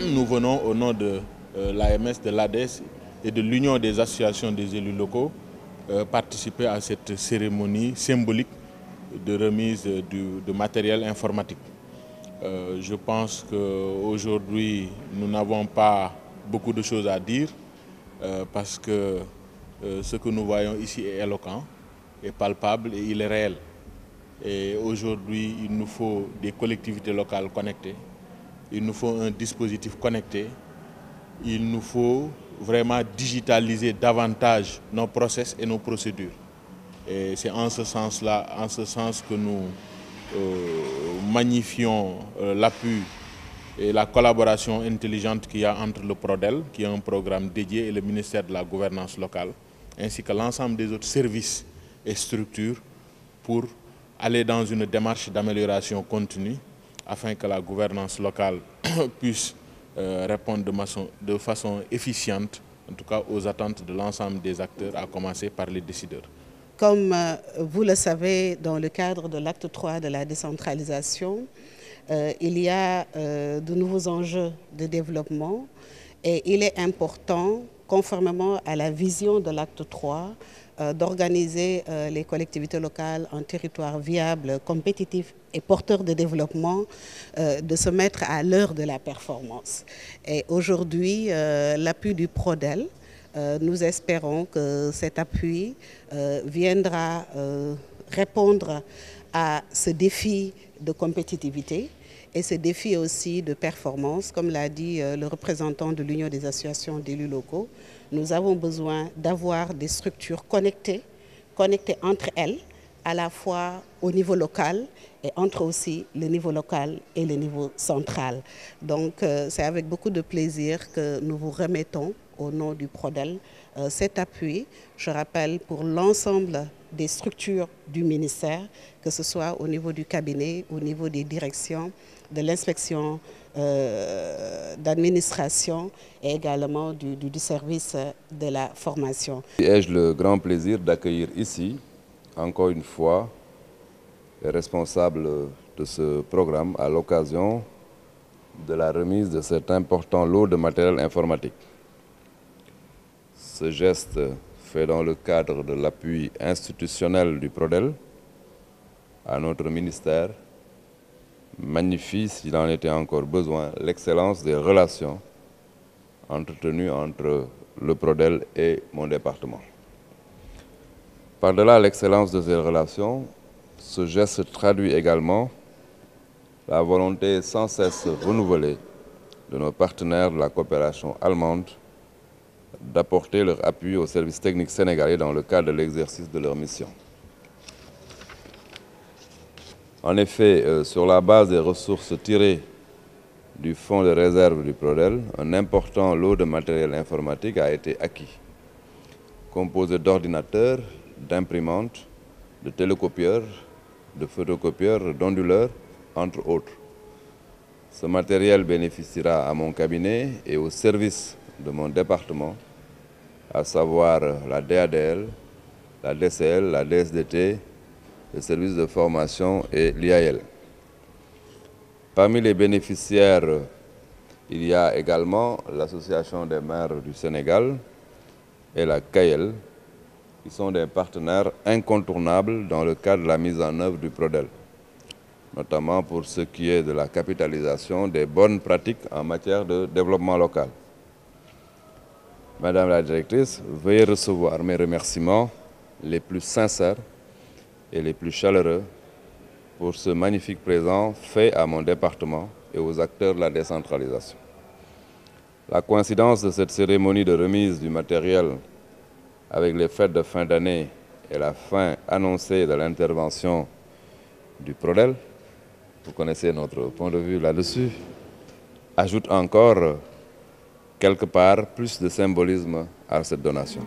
nous venons au nom de l'AMS, de l'ADES et de l'Union des associations des élus locaux participer à cette cérémonie symbolique de remise de matériel informatique. Je pense qu'aujourd'hui, nous n'avons pas beaucoup de choses à dire parce que ce que nous voyons ici est éloquent, est palpable et il est réel. Et aujourd'hui, il nous faut des collectivités locales connectées, il nous faut un dispositif connecté, il nous faut vraiment digitaliser davantage nos process et nos procédures. Et c'est en ce sens-là, en ce sens que nous magnifions l'appui et la collaboration intelligente qu'il y a entre le PRODEL, qui est un programme dédié, et le ministère de la Gouvernance locale, ainsi que l'ensemble des autres services et structures pour aller dans une démarche d'amélioration continue afin que la gouvernance locale puisse répondre de façon efficiente, en tout cas aux attentes de l'ensemble des acteurs, à commencer par les décideurs. Comme vous le savez, dans le cadre de l'acte 3 de la décentralisation, il y a de nouveaux enjeux de développement et il est important, conformément à la vision de l'acte 3, d'organiser les collectivités locales en territoire viable, compétitif et porteur de développement, de se mettre à l'heure de la performance. Et aujourd'hui, l'appui du PRODEL, nous espérons que cet appui viendra répondre à ce défi de compétitivité et ce défi aussi de performance. Comme l'a dit le représentant de l'Union des associations d'élus locaux, nous avons besoin d'avoir des structures connectées entre elles, à la fois au niveau local et entre aussi le niveau local et le niveau central. Donc c'est avec beaucoup de plaisir que nous vous remettons au nom du PRODEL cet appui, je rappelle, pour l'ensemble des structures du ministère, que ce soit au niveau du cabinet, au niveau des directions, de l'inspection d'administration et également du service de la formation. Ai-je le grand plaisir d'accueillir ici, encore une fois, les responsables de ce programme à l'occasion de la remise de cet important lot de matériel informatique. Ce geste fait dans le cadre de l'appui institutionnel du PRODEL à notre ministère magnifie, s'il en était encore besoin, l'excellence des relations entretenues entre le PRODEL et mon département. Par-delà l'excellence de ces relations, ce geste traduit également la volonté sans cesse renouvelée de nos partenaires de la coopération allemande d'apporter leur appui aux services techniques sénégalais dans le cadre de l'exercice de leur mission. En effet, sur la base des ressources tirées du fonds de réserve du PRODEL, un important lot de matériel informatique a été acquis, composé d'ordinateurs, d'imprimantes, de télécopieurs, de photocopieurs, d'onduleurs, entre autres. Ce matériel bénéficiera à mon cabinet et aux services de mon département, à savoir la DADL, la DCL, la DSDT, le service de formation et l'IAL. Parmi les bénéficiaires, il y a également l'Association des maires du Sénégal et la CAEL, qui sont des partenaires incontournables dans le cadre de la mise en œuvre du PRODEL, notamment pour ce qui est de la capitalisation des bonnes pratiques en matière de développement local. Madame la directrice, veuillez recevoir mes remerciements les plus sincères et les plus chaleureux pour ce magnifique présent fait à mon département et aux acteurs de la décentralisation. La coïncidence de cette cérémonie de remise du matériel avec les fêtes de fin d'année et la fin annoncée de l'intervention du PRODEL, vous connaissez notre point de vue là-dessus, ajoute encore quelque part plus de symbolisme à cette donation.